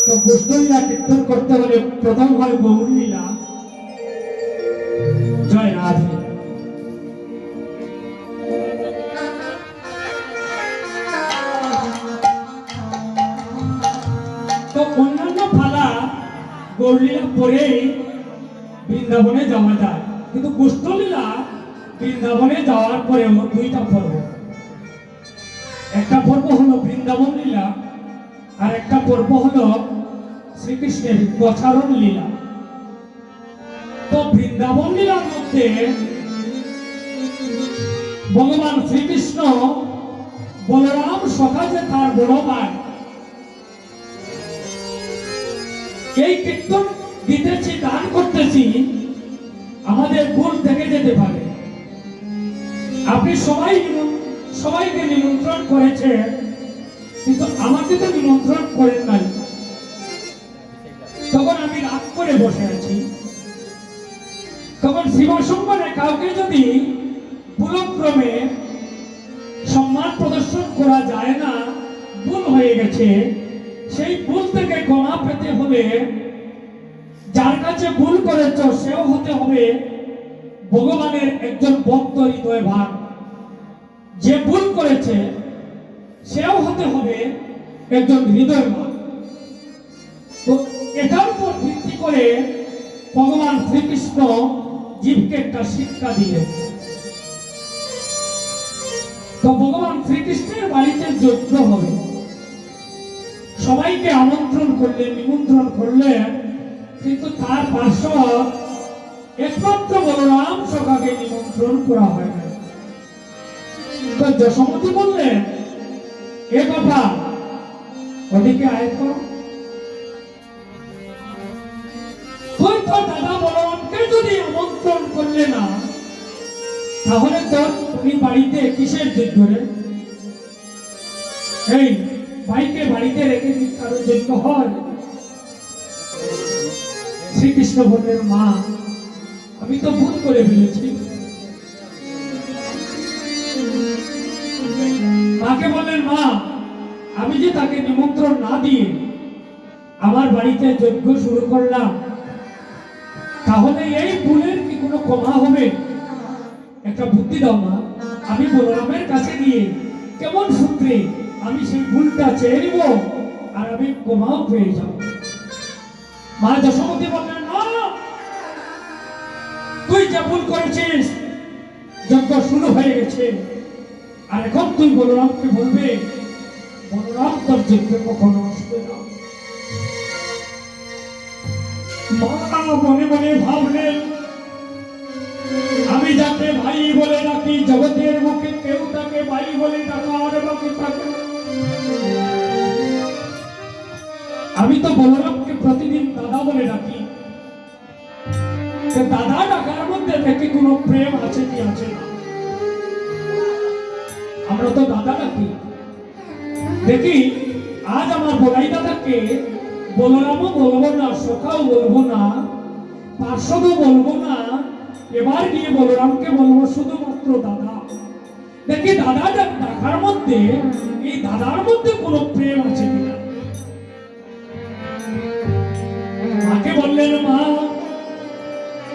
তো কৃষ্ণলীলা কীর্তন করতে হলে প্রথম হয় গৌর লীলা। জয় রাধে। তো অন্যান্য পালা গৌর লীলা পরে বৃন্দাবনে যাওয়া যায়, কিন্তু কৃষ্ণলীলা বৃন্দাবনে যাওয়ার পরেও দুইটা পর্ব। একটা পর্ব হলো বৃন্দাবন লীলা, আর একটা পর্ব হলো শ্রীকৃষ্ণের গোচারণ লীলা। তো বৃন্দাবন লীলার মধ্যে ভগবান শ্রীকৃষ্ণ বলরাম সখা যে তার বড় ভাই, এই কীর্তন দিতেছি, গান করতেছি, আমাদের ভুল থেকে যেতে পারে। আপনি সবাইকে নিমন্ত্রণ করেছেন, কিন্তু আমাকে তো নিমন্ত্রণ করেন নাই। তখন আমি রাগ করে বসে আছি। তখন শিবাসম্মানে কাউকে যদি ভুলক্রমে সম্মান প্রদর্শন করা যায় না, ভুল হয়ে গেছে, সেই ভুল থেকে ক্ষমা পেতে হলে যার কাছে ভুল করেছ সেও হতে হবে ভগবানের একজন ভক্ত হৃদয়বান। যে ভুল করেছে সেও হতে হবে একজন হৃদয়বান। তো এটার উপর ভিত্তি করে ভগবান শ্রীকৃষ্ণ জীবকে একটা শিক্ষা দিলেন। তো ভগবান শ্রীকৃষ্ণের বাড়িতে যজ্ঞ হবে, সবাইকে আমন্ত্রণ করলেন, নিমন্ত্রণ করলেন, কিন্তু তার পার্শ্ব একমাত্র বলরাম সখাকে নিমন্ত্রণ করা হয় না। তো যশোমতী বললেন, এ বাবা ওদিকে আয় তো। তুই তো দাদা বলরামকে যদি আমন্ত্রণ করলে না, তাহলে তো তুমি বাড়িতে কিসের যজ্ঞ রে? এই ভাইকে বাড়িতে রেখে কি কারো যজ্ঞ হয়? শ্রীকৃষ্ণ বললেন, মা আমি তো ভুল করে ফেলেছি। মাকে বললেন, মা আমি যে তাকে নিমন্ত্রণ না দিয়ে আমার বাড়িতে যজ্ঞ শুরু করলাম, তাহলে এই ভুলের কি কোনো ক্ষমা হবে? একটা বুদ্ধি দাও মা। আমি বলরামের কাছে গিয়ে কেমন সূত্রে আমি সেই ভুলটা চেয়ে নিব, আর আমি ক্ষমাও পেয়ে যাব। মা যশোমতী বললেন, না, তুই যে ভুল করেছিস, যজ্ঞ শুরু হয়ে গেছে, আর এখন তুই বলরামকে বলবে বলরাম তোর যজ্ঞ কখনো আসবে না। মা মনে মনে ভাবলেন, আমি যাকে ভাই বলে ডাকি, জগতের মুখে কেউ তাকে ভাই বলে ডাকার বাকি থাকে। আমি তো বলরামকে প্রতিদিন দাদা বলে ডাকি। দাদা ডাকার মধ্যে থেকে কোনো প্রেম আছে কি আছে না? আমরা তো দাদা ডাকি। দেখি আজ আমার বড়াই দাদাকে বলরামও বলবো না, সখাও বলবো না, পার্শ্বদও বলবো না, এবার গিয়ে বলরামকে বলবো শুধুমাত্র দাদা। দেখি দাদা ডাকার মধ্যে, এই দাদার মধ্যে কোনো প্রেম আছে কিনা। মাকে বললেন, মা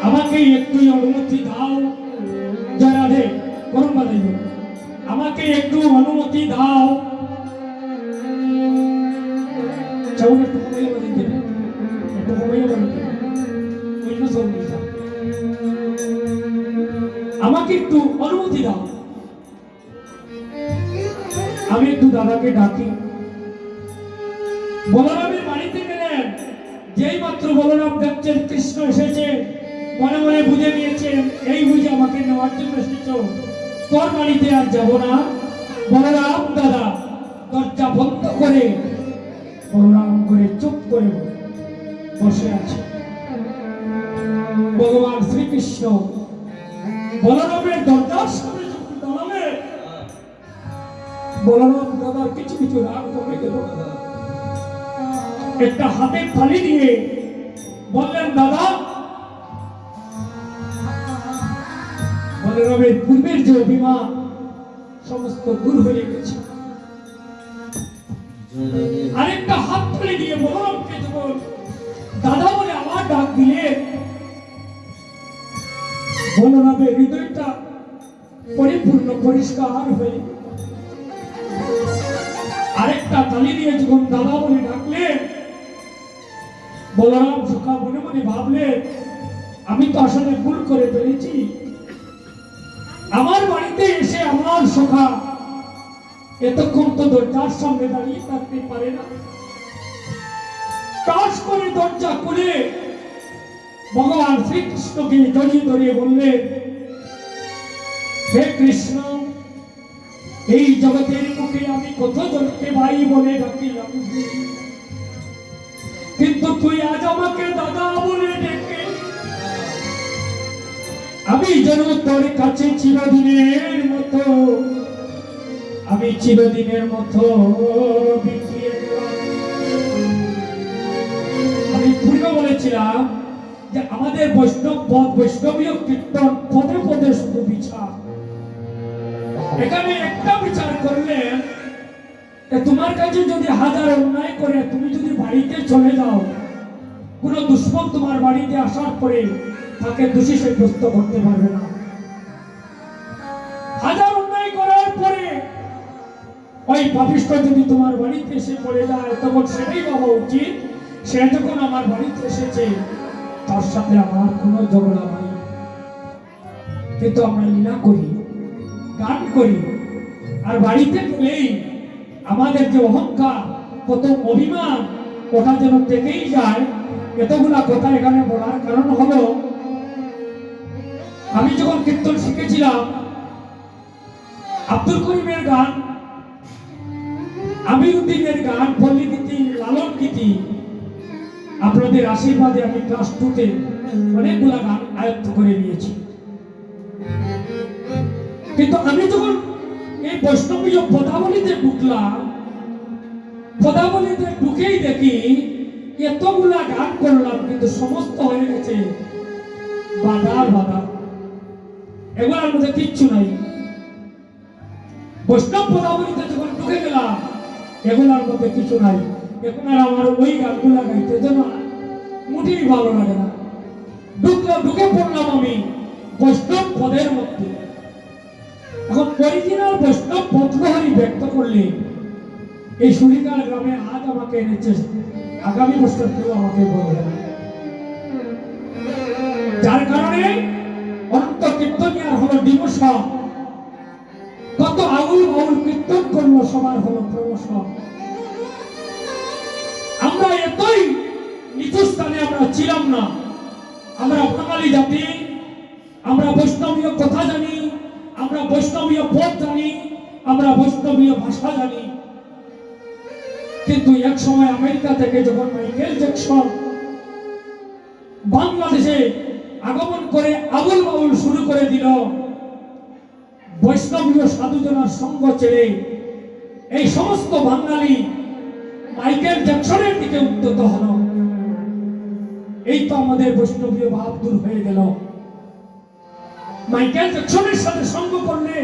আমাকে একটু অনুমতি দাও। জয় রাধে, করুন বাজাইব, আমাকে একটু অনুমতি দাও। চাউল একটু কমাইয়া বাজাই দেবে, একটু কমাইয়া বাজাই দেবে, অন্য চাউল নিয়ে যাও। আমাকে একটু অনুমতি দাও, আমি একটু দাদাকে ডাকি। বলরামের বাড়িতে গেলেন, যেই মাত্র বলরাম দেখছেন কৃষ্ণ এসেছে, মনে মনে বুঝে নিয়েছেন এই বুঝে আমাকে নেওয়ার জন্য এসেছ, তোর বাড়িতে আর যাব না। বলরাম দাদা দরজা বন্ধ করে বলরাম করে চুপ করে বসে আছে। ভগবান শ্রীকৃষ্ণ বলরামের দরজার সামনে যখন দাঁড়াবে, বলরাম দাদার কিছু কিছু রাগ কমে গেল। একটা হাতে থালি দিয়ে বললেন, দাদা বলরামের পূর্বের যে অভিমান সমস্ত দূর হয়ে গেছে। আরেকটা হাত তুলে দিয়ে বলরামকে দাদা বলে আমার ডাক দিলে বলরামের হৃদয়টা পরিপূর্ণ পরিষ্কার হয়ে আরেকটা তালি দিয়ে যখন দাদা বলে ডাকলে বলরাম সখা মনে মনে ভাবলে আমি তো আসলে ভুল করে ফেলেছি। আমার বাড়িতে এসে আমার সখা এতক্ষণ তো দরজার সামনে দাঁড়িয়ে থাকতে পারে না। টাস করে দরজা খুলে ভগবান শ্রীকৃষ্ণকে জড়িয়ে ধরিয়ে বললেন, হে কৃষ্ণ, এই জগতের মুখে আমি কত জনকে ভাই বলে ডাকিলাম, কিন্তু তুই আজ আমাকে দাদা বলে ডেকে আমি যেন তোর কাছে চিরদিনের মতো বিকিয়ে গেলাম। আমি পূর্বে বলেছিলাম যে আমাদের বৈষ্ণব পদ, বৈষ্ণবীয় কীর্তন পদে পদে শুধু বিচার। এখানে একটা বিচার করলেন, তোমার কাছে যদি হাজার অন্যায় করে তুমি যদি বাড়িতে চলে যাও, কোন দুশ্মন তোমার বাড়িতে আসার পরে তাকে দোষী সাব্যস্ত করতে পারবে না। হাজার অন্যায় করার পরে ওই পাপিষ্ঠ যদি তোমার বাড়িতে এসে পড়ে যায়, তখন সেটাই ভাবা উচিত সে যখন আমার বাড়িতে এসেছে তার সাথে আমার কোনো ঝগড়া নাই। কিন্তু আমরা লীলা করি, গান করি, আর বাড়িতে গেলেই আমাদের যে অহংকার, কত অভিমান, ওটা যেন থেকেই যায়। এতগুলা কথা এখানে বলার কারণ হলো, আমি যখন কীর্তন শিখেছিলাম আব্দুল করিমের গান, আমিরউদ্দিনের গান, পল্লী গীতি, লালন গীতি, আপনাদের আশীর্বাদে আমি ক্লাস 2-তে অনেকগুলা গান আয়ত্ত করে নিয়েছি। কিন্তু আমি যখন এই বৈষ্ণবীয় পদাবলীতে ঢুকলাম, পদাবলীতে ঢুকেই দেখি এতগুলা গান করলাম কিন্তু সমস্ত হয়ে গেছে বাধা। এগুলোর মধ্যে কিচ্ছু নাই। বৈষ্ণব পদাবলীতে যখন ঢুকে গেলাম এগুলোর মধ্যে কিছু নাই। এখন আর আমার ওই গানগুলা গাইতে যেন মোটেই ভালো লাগে না। ঢুকে পড়লাম আমি বৈষ্ণব পদের মধ্যে। এখন অরিজিনাল বৈষ্ণব পদলহরি ব্যক্ত করলে এই সুরিকার গ্রামে আজ আমাকে এনেছে, আগামী বছর কেউ আমাকে বলবে না। যার কারণে অনন্ত কীর্তনিয়ার হলো ডিমোশন, কত আউল বাউল কীর্তন করলো সবার হলো প্রমোশন। আমরা এতই নিচু স্থানে আমরা ছিলাম না। আমরা বাঙালি জাতি, আমরা বৈষ্ণবীয় কথা জানি, আমরা বৈষ্ণবীয় পদ জানি, আমরা বৈষ্ণবীয় ভাষা জানি। কিন্তু এক সময় আমেরিকা থেকে যখন মাইকেল জ্যাকসন বাংলাদেশে আগমন করে আবুল বাউল শুরু করে দিল, বৈষ্ণবীয় সাধুজনার সঙ্গ ছেড়ে এই সমস্ত বাঙালি মাইকেল জ্যাকসনের দিকে উদ্যত হল। এই তো আমাদের বৈষ্ণবীয় ভাব দূর হয়ে গেল। মাইকেল জ্যাকসনের সাথে সঙ্গ করলে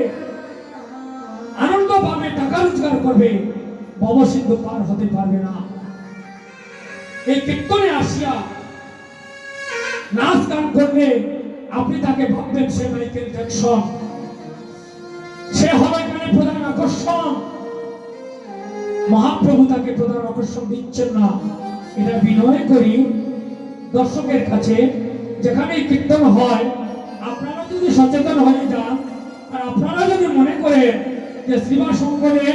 আনন্দ পাবে, টাকা রোজগার করবে, ভবসিন্ধু পার হতে পারবে না। এই কীর্তনে আসিয়া নাচ গান করলে আপনি তাকে ভাববেন সে মাইকেল জ্যাকসন, সে হলো এখানে প্রধান আকর্ষণ। মহাপ্রভু তাকে প্রধান আকর্ষণ দিচ্ছেন না। এটা বিনয় করি দর্শকের কাছে, যেখানে কীর্তন হয় আপনারা যদি সচেতন হয়ে যান আর আপনারা যদি মনে করেন যে শ্রীমা সংঘে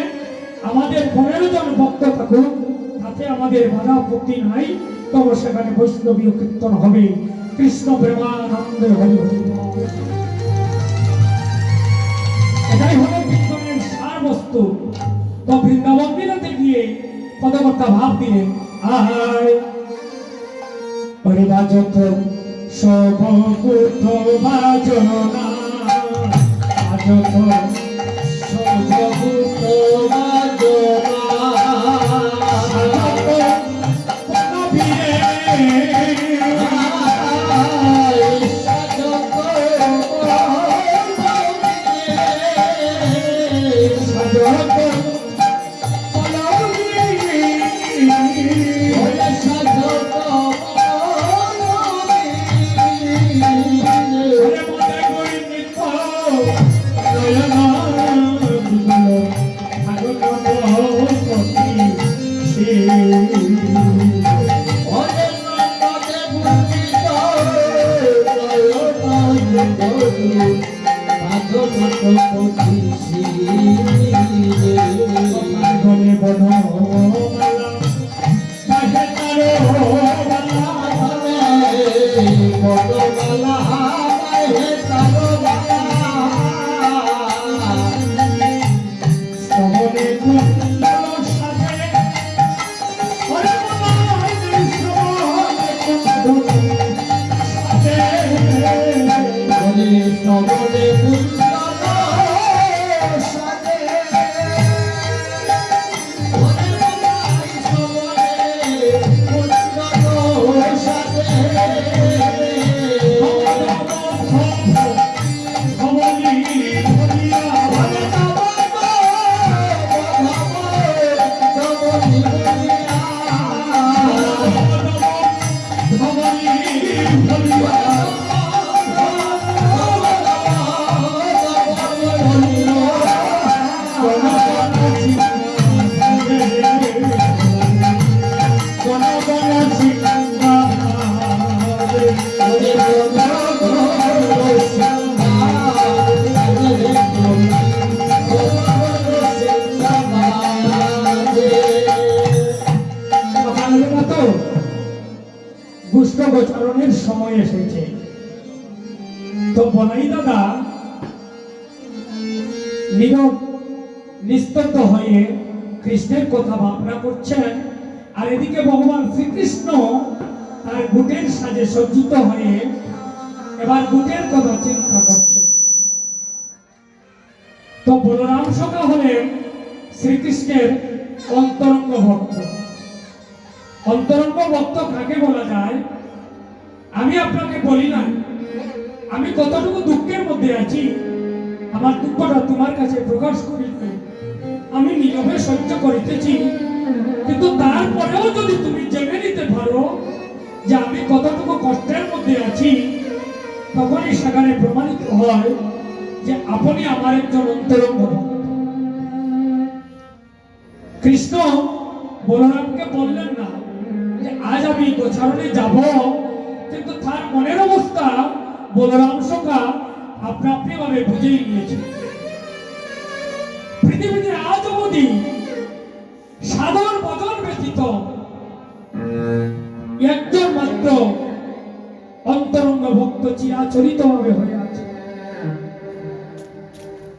আমাদের 15 জন ভক্ত থাকুক, তাতে আমাদের বাধা আপত্তি নাই, তবে সেখানে বৈষ্ণবীয় কীর্তন হবে। কৃষ্ণ প্রেমানন্দে হরি হরি। এটাই হলো কীর্তনের সার বস্তু। তো বৃন্দাবন বিলাতে গিয়ে পদকর্তা ভাব দিলেন, আহায় ওরে বাজত সবকুত বাজনা, বাজত সবকুত বাজনা, সাজত পদবীরে, সাজত পদবীরে, সাজত পদবীরে, সাজত গুষ্ঠ গোচারণের সময় এসেছে। তো বলাই দাদা নীরব নিস্তব্ধ হয়ে কৃষ্ণের কথা ভাবনা করছেন, আর এদিকে ভগবান শ্রীকৃষ্ণ তার গুটের সাজে সজ্জিত হয়ে এবার গুটের কথা চিন্তা করছেন। তো বলরাম সখা হলেন শ্রীকৃষ্ণের অন্তরঙ্গ ভক্ত। অন্তরঙ্গ ভক্ত কাকে বলা যায়? আমি আপনাকে বলি না আমি কতটুকু দুঃখের মধ্যে আছি, আমার দুঃখটা তোমার কাছে প্রকাশ করিতে আমি নীরবে সহ্য করিতেছি, কিন্তু তারপরেও যদি তুমি জেনে নিতে পারো যে আমি কতটুকু কষ্টের মধ্যে আছি, তখনই সেখানে প্রমাণিত হয় যে আপনি আমার একজন অন্তরঙ্গ ভক্ত। কৃষ্ণ বলরামকে বললেন না যে আজ আমি গোচারণে যাব, কিন্তু তার মনের অবস্থা বলরাম সখা আপনা আপনি ভাবে বুঝেই নিয়েছে। পৃথিবীতে আজ অবধি সাধারণ বদল ব্যতীত একজন মাত্র অন্তরঙ্গ ভক্ত চিরাচরিত ভাবে হয়ে আছে।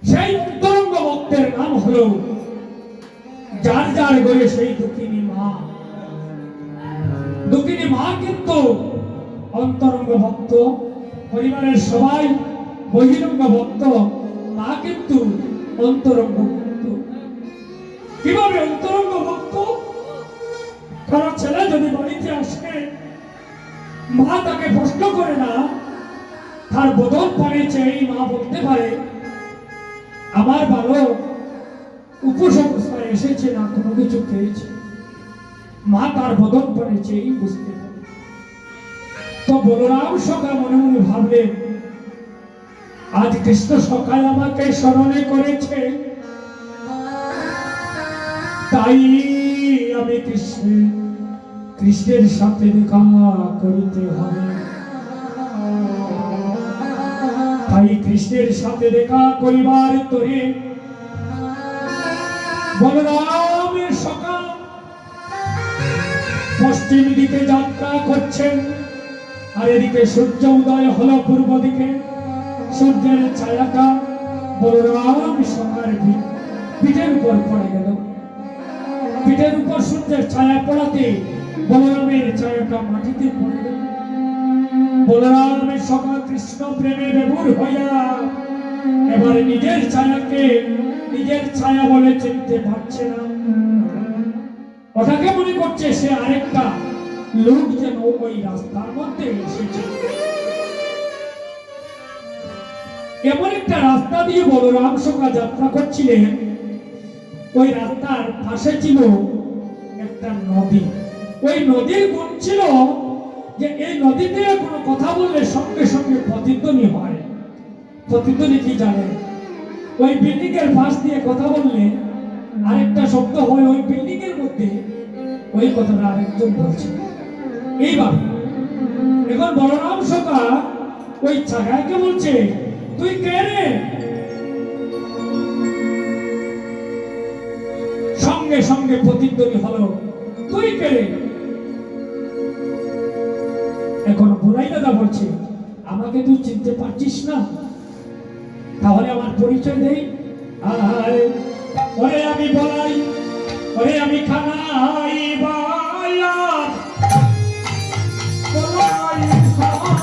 সেই অন্তরঙ্গ ভক্তের নাম হলো যার যার ঘরে সেই দুঃখিনী মা। দুঃখিনী মা কিন্তু অন্তরঙ্গ ভক্ত, পরিবারের সবাই বহিরঙ্গ ভক্ত, মা কিন্তু অন্তরঙ্গ ভক্ত। কিভাবে অন্তরঙ্গ ভক্ত? কারণ ছেলে যদি বাড়িতে আসে, মা তাকে প্রশ্ন করে না, তার বদল পানে চেয়ে মা বলতে পারে আমার বালক উপোস অবস্থায় এসেছে না কোনো কিছু খেয়েছে, মা তার বদল পানে চেয়েই বুঝতে পারে। তো বলরাম সখা মনে মনে ভাবলেন আজ কৃষ্ণ সকাল আমাকে স্মরণে করেছে, তাই আমি কৃষ্ণের সাথে দেখা করিতে হবে। তাই কৃষ্ণের সাথে দেখা করিবার তরে বলরামের সকাল পশ্চিম দিকে যাত্রা করছেন, আর এদিকে সূর্য উদয় হলো পূর্ব দিকে। সূর্যের ছায়াটা বলরাম সখার পিঠের উপর পড়ে গেল। পিঠের উপর সূর্যের ছায়া পড়াতে বলরামের ছায়াটা মাটিতে পড়ে গেল। বলরামের সখা কৃষ্ণ প্রেমে বিভোর হইয়া এবারে নিজের ছায়াকে নিজের ছায়া বলে চিনতে পারছে না। ওটাকে মনে করছে সে আরেকটা লোক, যেন ওই রাস্তার মধ্যে এসেছে। এমন একটা রাস্তা দিয়ে বলরাম সখা যাত্রা করছিলেন, ওই রাস্তার পাশে ছিল একটা নদী। ওই নদীর গুণ ছিল যে এই নদীতে কোনো কথা বললে সঙ্গে সঙ্গে প্রতিধ্বনি হয়। প্রতিধ্বনি কি জানেন? ওই বিল্ডিং এর পাশ দিয়ে কথা বললে আরেকটা শব্দ হয় ওই বিল্ডিং এর মধ্যে, ওই কথাটা আরেকজন বলছে। এইবার এখন বলরাম সখা ওই ছায়াকে বলছে তুই কে রে? সঙ্গে সঙ্গে প্রতিধ্বনি হলো তুই কে রে? এখন বুড়াই দাদা বলছে আমাকে তুই চিনতে পারছিস না? তাহলে আমার পরিচয় দেই। আর ওরে আমি বলাই, ওরে আমি খানাই বায়া বলাই খাওয়া।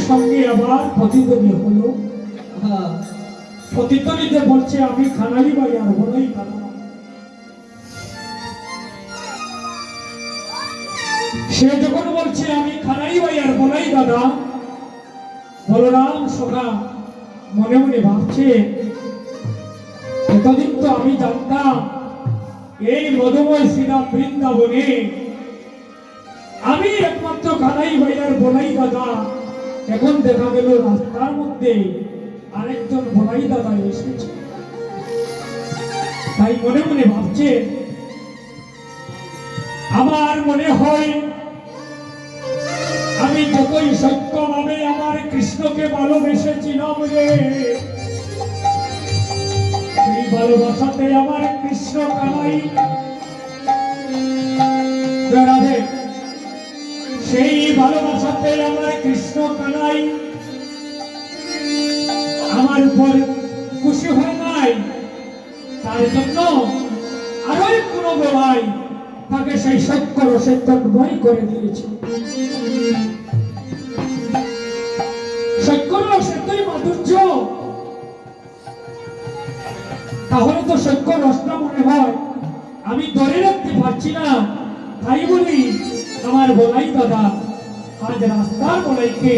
সঙ্গে আবার প্রতিদ্বন্দ্বী হলো। হ্যাঁ, প্রতিদ্বন্দ্বীতে বলছে আমি খানালি ভাই আর বলাই দাদা। সে যখন বলছে আমি খানাই ভাই আর বলাই দাদা, বলরাম সখা মনে মনে ভাবছে এতদিন তো আমি জানতাম এই মধুময় শ্রীরাম বৃন্দাবনে আমি একমাত্র খানাই ভাই আর বলাই দাদা। এখন দেখা গেল রাস্তার মধ্যে আরেকজন বলাই দাদা এসেছে। তাই মনে মনে ভাবছে আমার মনে হয় আমি যতই সত্যভাবে আমার কৃষ্ণকে ভালোবেসেছিলাম রে, সেই ভালোবাসাতে আমার কৃষ্ণ কানাই রাধে, সেই ভালোবাসাতে আমার কৃষ্ণ কানাই আমার উপর খুশি হয় নাই। তার জন্য আরো কোনো বেলায় তাকে সেই সত্য রসের তন্ময় করে দিয়েছে। সত্য রসের তোই মাধুর্য, তাহলে তো সত্য রসটা মনে হয় আমি ধরে রাখতে পারছি না। তাই বলি আমার বলাই দাদা আজ রাস্তার বলাইকে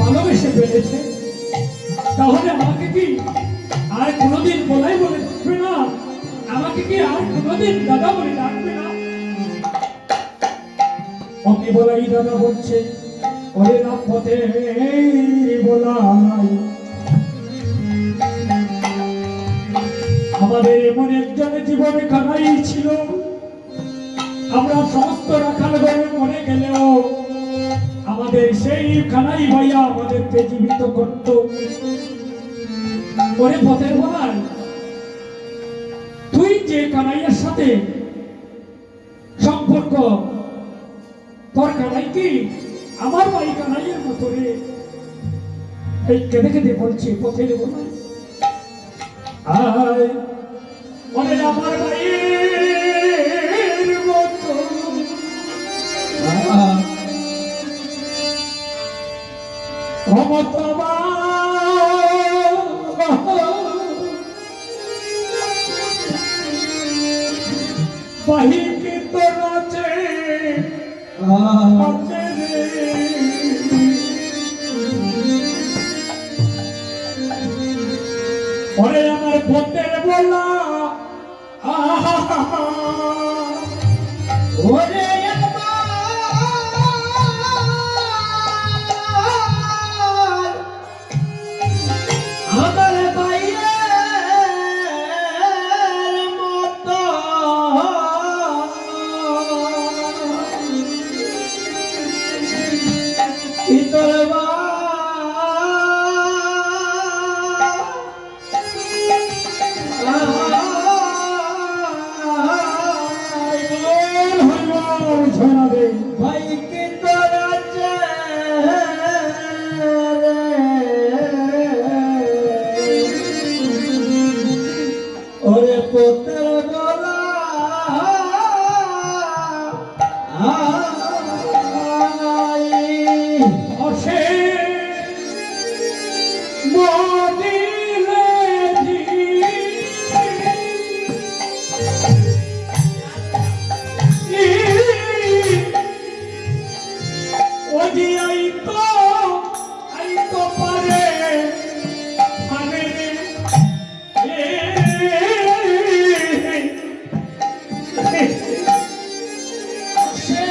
ভালোবেসে ফেলেছে। তাহলে আমাকে কি আর কোনোদিন বলাই বলে ডাকবে না? আমাকে কি আর কোনোদিন দাদা বলে ডাকবে না? অমনি বলাই দাদা বলছে ওরে না পথে বলাই, আমাদের এমন একজন জীবনে খানাই ছিল, আমরা সমস্ত রাখাল ঘরে মরে গেলেও আমাদের সেই খানাই ভাইয়া আমাদেরকে জীবিত করত। ওরে পথের বলাই, তুই যে কানাইয়ের সাথে সম্পর্ক, তোর কানাই কি আমার ভাই কানাইয়ের মতো রে? এই কেঁদে কেঁদে বলছে পথের বলাই, আয় ওরে আমার ভাইয়ের মতো ক্ষমতা বাহিকে তোর আছে ওরে আমার পথের বলা, ওরে আমার ভাইয়ের মতো তোর ভাইকে তোরা ওরে পোতের বলা, অসে মদিলে ওজি আইতো পারে পারে সে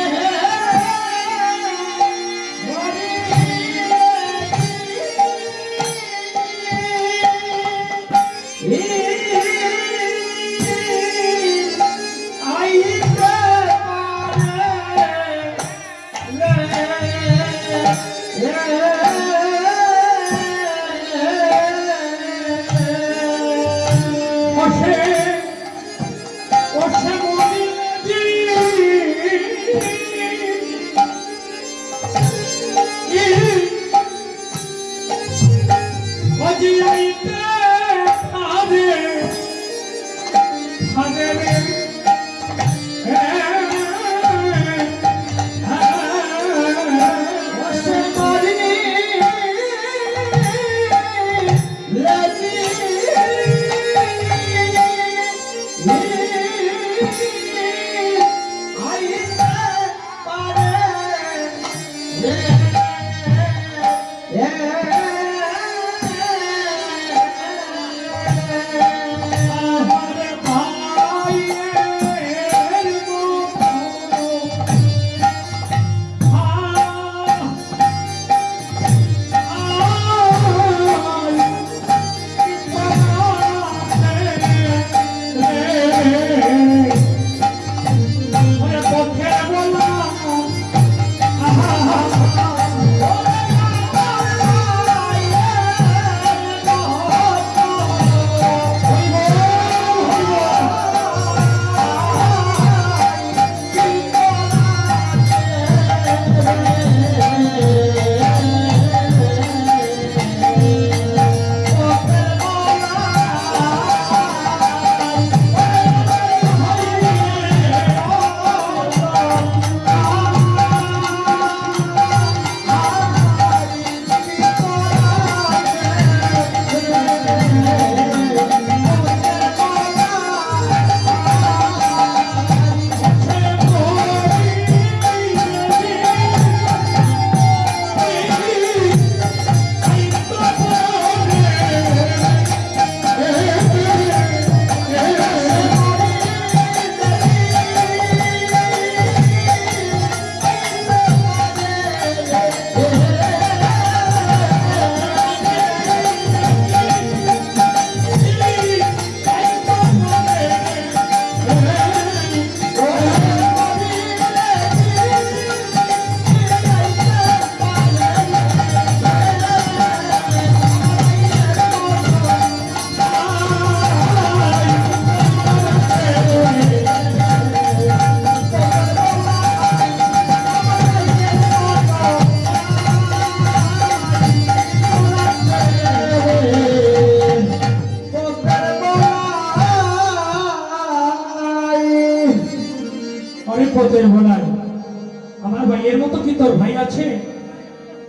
আছে,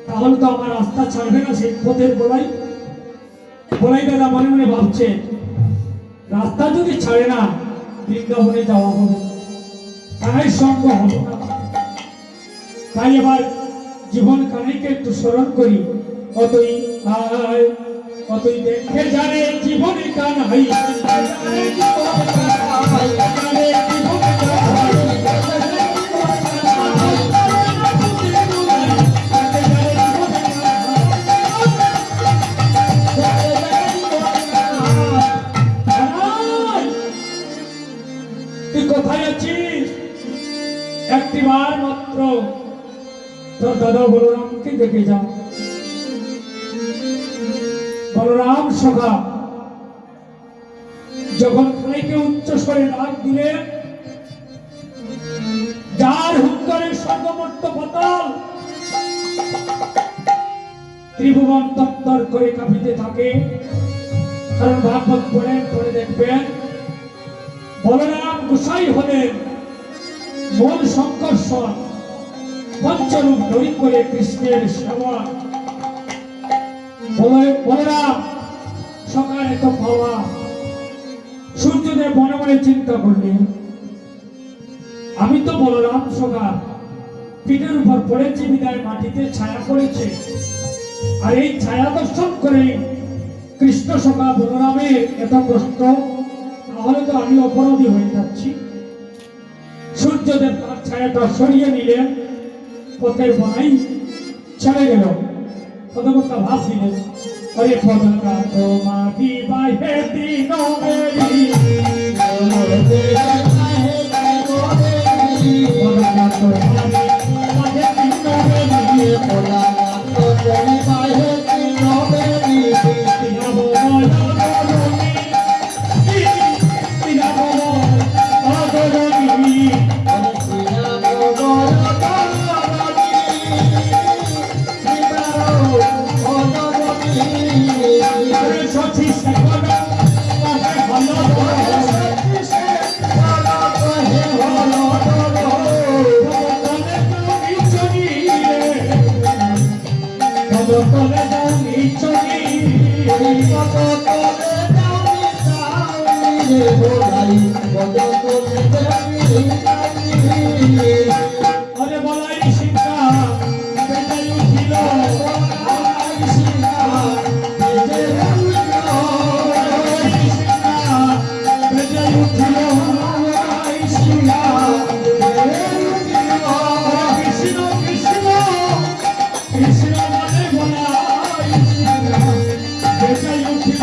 তাহলে তো আমার রাস্তা ছাড়বে না সেই পথের বলাই। বলাই দাদা মনে মনে ভাবছে, রাস্তা যদি ছাড়ে না বৃন্দাবনে যাওয়া হবে, কানাই সঙ্গ হলো না। তাই এবার জীবন কানাইকে একটু স্মরণ করি। অতই আয় অতই দেখে জানে জীবনে কানাই, তুই কোথায় আছিস? একটিবার মাত্র তোর দাদা বলরামকে দেখে যা। বলরাম সখা যখন খাইকে উচ্চ স্বরে ডাক দিলেন, যার হুঙ্কারে স্বর্গমর্ত পাতাল ত্রিভুবন তত্তর করে কাঁপিতে থাকে। কারণ ভাগবত পড়েন পড়ে দেখবেন বলরাম গোসাই হলেন মূল সংকর্ষণ, পঞ্চরূপ ধরি করে কৃষ্ণের সেবা। বলরাম সকালে তো পাওয়া। সূর্যদেব মনে মনে চিন্তা করলেন, আমি তো বলরাম সকা পিঠের উপর পড়েছি বিদায় মাটিতে ছায়া পড়েছে, আর এই ছায়া দর্শন করে কৃষ্ণ সকা বলরামের এত কষ্ট, তাহলে তো আমি অপরাধী হয়ে যাচ্ছি। সূর্যদেব তার ছায়াটা সরিয়ে নিলেন, পথের বনাই ছেড়ে গেল। পদকর্তা ভাব দিলেন, অরে পদকা তোমাকে বাহে দিন মেরি, পদকা তোমাকে বাহে দিন মেরি, পদকা বাহে দিন মেরি, তিনা বল আদরণী, তিনা বল আদরণী, अरे बलाई सीता बेटे उठिल, बलाई सीता बेटे उठिल, बलाई सीता कृष्ण कृष्ण कृष्ण माने बलाई सीता बेटे उठिल,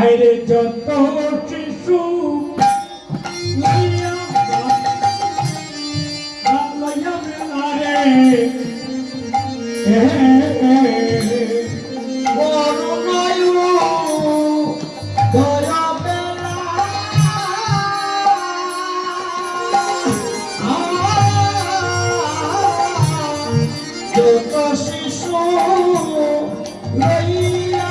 আইরে যত শিশু লইয়া মেলারে বড় দয়া বেলা যত শিশু লইয়া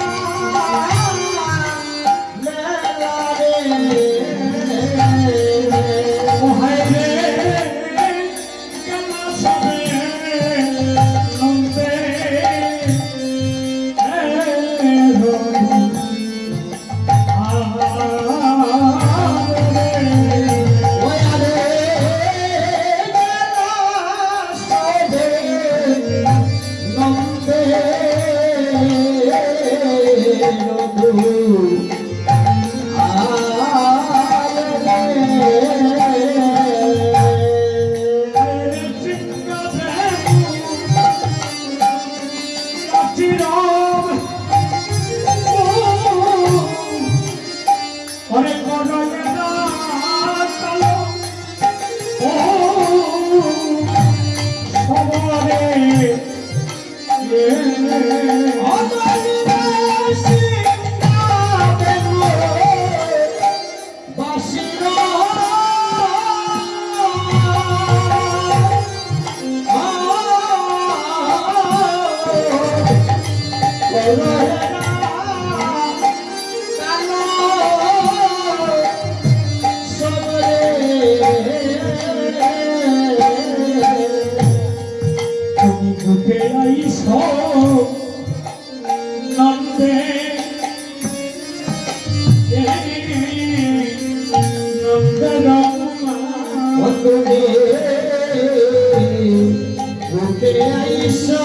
Hey নন্দে তুমি বুকে আইসো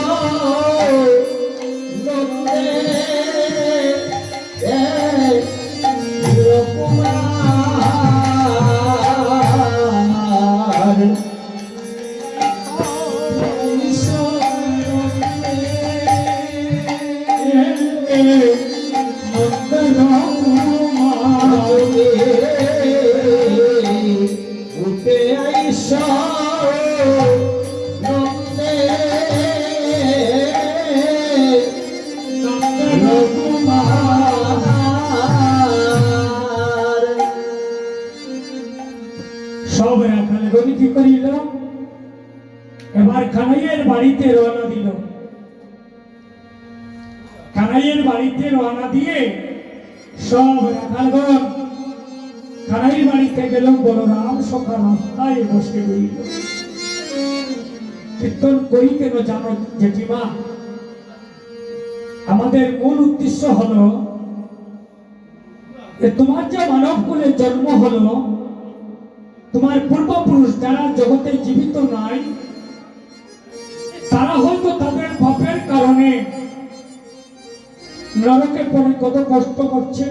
নন্দে কুমার আইসো উঠে আইসো নন্দে কুমার সব রাখাল গণি কি করিল এবার কানাইয়ের বাড়িতে রওনা দিল কানাইয়ের বাড়িতে রওনা দিয়ে সব রাখালগণ কানাইয়ের বাড়িতে গেল বলরাম সখা রাস্তায় বসে রইল কীর্তন করি কেন জানো জেঠিমা আমাদের মূল উদ্দেশ্য হলো যে তোমার যে মানব কুলে জন্ম হলো তোমার পূর্বপুরুষ যারা জগতে জীবিত নাই তারা হয়তো তাদের পাপের কারণে নরকে পড়ে কত কষ্ট করছে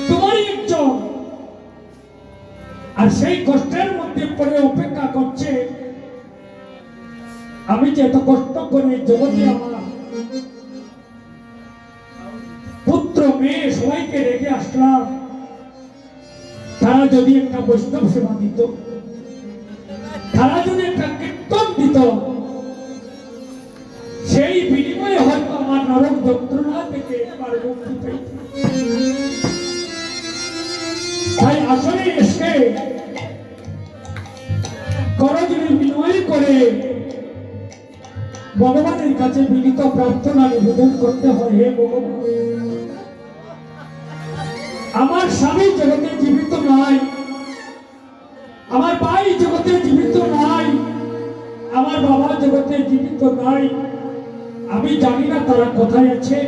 তোমারই একজন আর সেই কষ্টের মধ্যে পড়ে অপেক্ষা করছে আমি যে এত কষ্ট করে জগতে আমার পুত্র মেয়ে সবাইকে রেখে আসলাম তারা যদি একটা বৈষ্ণব সেবা দিত তারা যদি একটা কীর্তন দিত সেই বিনিময়ে হয়তো আমার নরক যন্ত্রণা থেকে একবার মুক্তি পেত তাই আসলে এসে করজোড়ে বিনয় করে ভগবানের কাছে বিনীত প্রার্থনা নিবেদন করতে হয় হে ভগবান আমার স্বামী জগতে জীবিত নাই আমার ভাই জগতে জীবিত নাই আমার বাবা জগতে জীবিত নাই আমি জানি না তারা কোথায় আছে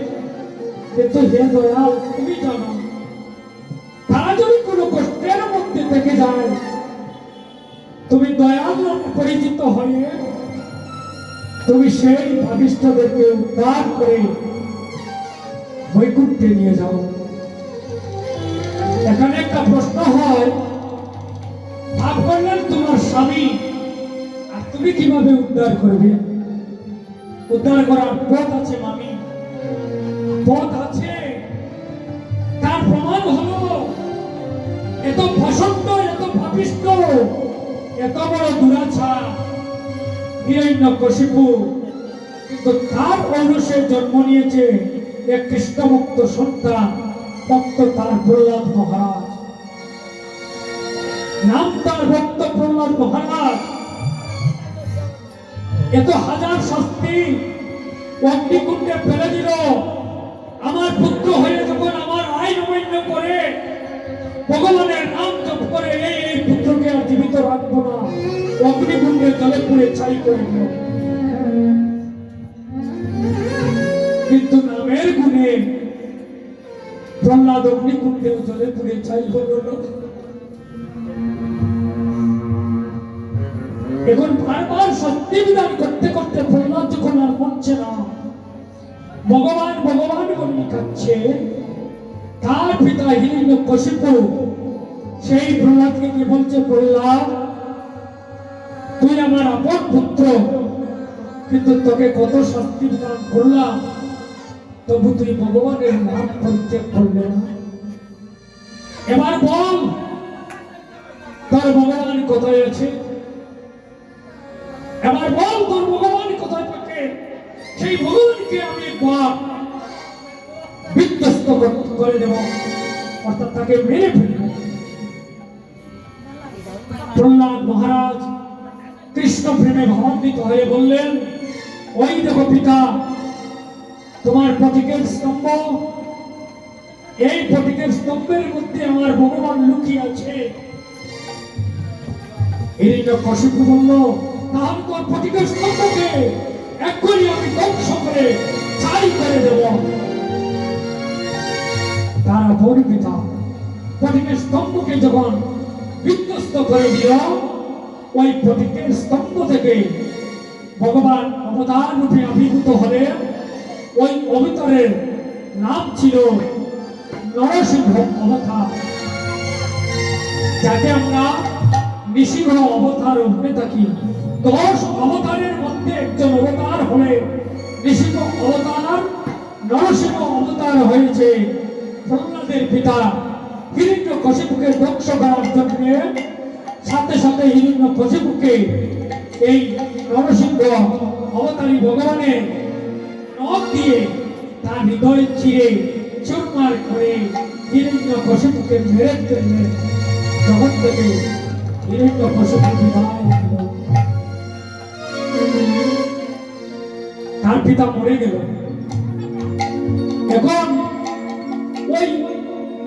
কিন্তু হে দয়াল তুমি জানো তারা যদি কোনো কষ্টের মধ্যে থেকে যায় তুমি দয়াল নামে পরিচিত হয়ে তুমি সেই ভাবিষ্ঠদেরকে উদ্ধার করে বৈকুণ্ঠে নিয়ে যাও এখানে একটা প্রশ্ন হয় ভাব করলেন তোমার স্বামী আর তুমি কিভাবে উদ্ধার করবে উদ্ধার করার পথ আছে মামি পথ আছে তার প্রমাণ হলো এত ভসন্ত এত ভাবিষ্ঠ এত বড় দুরাচার হিরণ্যকশিপু কিন্তু তার ঔরসে জন্ম নিয়েছে এক কৃষ্ণভক্ত সন্তান ভক্ত তার প্রহ্লাদ মহারাজ নাম তার ভক্ত প্রহ্লাদ মহারাজ এত হাজার শাস্তি অগ্নিকুণ্ডে ফেলে দিল আমার পুত্র হয়ে যখন আমার আইন অমান্য করে ভগবানের নাম জপ করে এই পুত্রকে আর জীবিত রাখবো না অগ্নিকুণ্ডে জলে পুড়ে ছাই করে দিল কিন্তু নামের গুণে প্রহ্লাদ অগ্নিকুণ্ডেও জলে পুড়ে ছাই হলো না এখন বারবার সত্যি বিধান করতে করতে প্রহ্লাদ যখন আর মরছে না ভগবান ভগবান বলে কাচ্ছে তার পিতা হিরণ্যকশিপু সেই প্রহ্লাদকে কি বলছে প্রহ্লাদ তুই আমার আপন পুত্র কিন্তু তোকে কত শাস্তি বিধান করলাম তবু তুই ভগবানের নাম পরিত্যাগ করলে না এবার বল তোর ভগবান কোথায় আছে এবার বল তোর ভগবান কোথায় থাকে সেই ভগবানকে আমি একবার বিধ্বস্ত করে দেব অর্থাৎ তাকে মেরে ফেলব প্রহ্লাদ মহারাজ কৃষ্ণ প্রেমে ভাবান্বিত হয়ে বললেন ওই দেখো পিতা তোমার প্রতীকের স্তম্ভ এই প্রতীকের স্তম্ভের মধ্যে আমার ভগবান লুকিয়ে আছে হিরণ্যকশিপু বলল তাহলে তোর প্রতীকের স্তম্ভকে এক্ষুনি আমি ধ্বংস করে ছাই করে দেব। তারা বড় পিতা ফটিকের স্তম্ভকে যখন বিধ্বস্ত করে দিল, ওই ফটিকের স্তম্ভ থেকে ভগবান অবতার রূপে আবির্ভূত হলে ওই অবতারের নাম ছিল নরসিংহ অবতার, যাকে আমরা নৃসিংহ অবতার বলে থাকি। 10 অবতারের মধ্যে একজন অবতার হলে নৃসিংহ অবতার, নরসিংহ অবতার হয়েছে প্রহ্লাদের পিতা হিরণ্যকশিপুকে ধ্বংস করার জন্য। সাথে সাথে হিরণ্যকশিপুকে এই নরসিংহ অবতারী ভগবানের নখ দিয়ে তার হৃদয় চিরে চুরমার করে হিরণ্যকশিপুকে মেরে ফেললে জগৎ থেকে হিরণ্যকশিপু বিদায় হল। তার পিতা মরে গেল। এখন ওই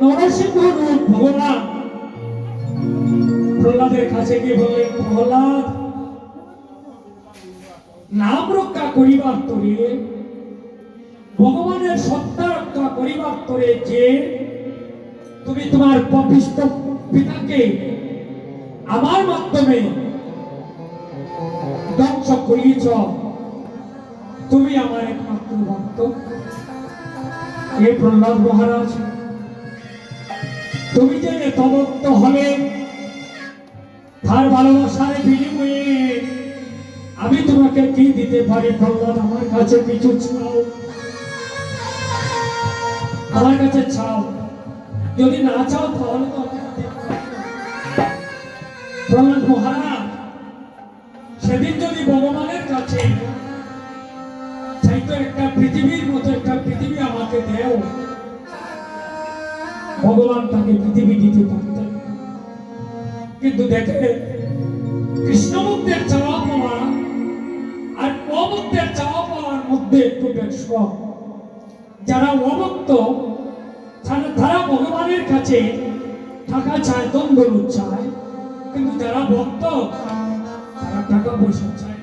নরসিংহ রূপ ভগবান প্রহ্লাদের কাছে গিয়ে বললেন, প্রহ্লাদ, নাম রক্ষা করিবার তরে, ভগবানের সত্তা রক্ষা করিবার তরে যে তুমি তোমার পাপিষ্ঠ পিতাকে আমার মাধ্যমে ধ্বংস করিয়েছ, তুমি আমার একমাত্র ভক্ত। হে প্রহ্লাদ মহারাজ, তুমি যে এত ভক্ত হলে, তার ভালোবাসার বিনিময়ে আমি তোমাকে কি দিতে পারি? প্রহ্লাদ, আমার কাছে কিছু চাও, আমার কাছে চাও। যদি না চাও তাহলে তো আমি দিতে পারি না। প্রহ্লাদ মহারাজ, সেদিন যদি ভগবানের কাছে চাইতো একটা পৃথিবীর মতো একটা পৃথিবী আমাকে দেও, ভগবান তাকে পৃথিবী দিতে পারতেন। কিন্তু দেখে কৃষ্ণভক্তের চাওয়া পাওয়া আর অভক্তের চাওয়া পাওয়ার মধ্যে একটু ব্যস্ত। যারা অভক্ত তারা ভগবানের কাছে টাকা চায়, দ্বন্দ্ব চায়, কিন্তু যারা ভক্ত তারা টাকা পয়সা চায়।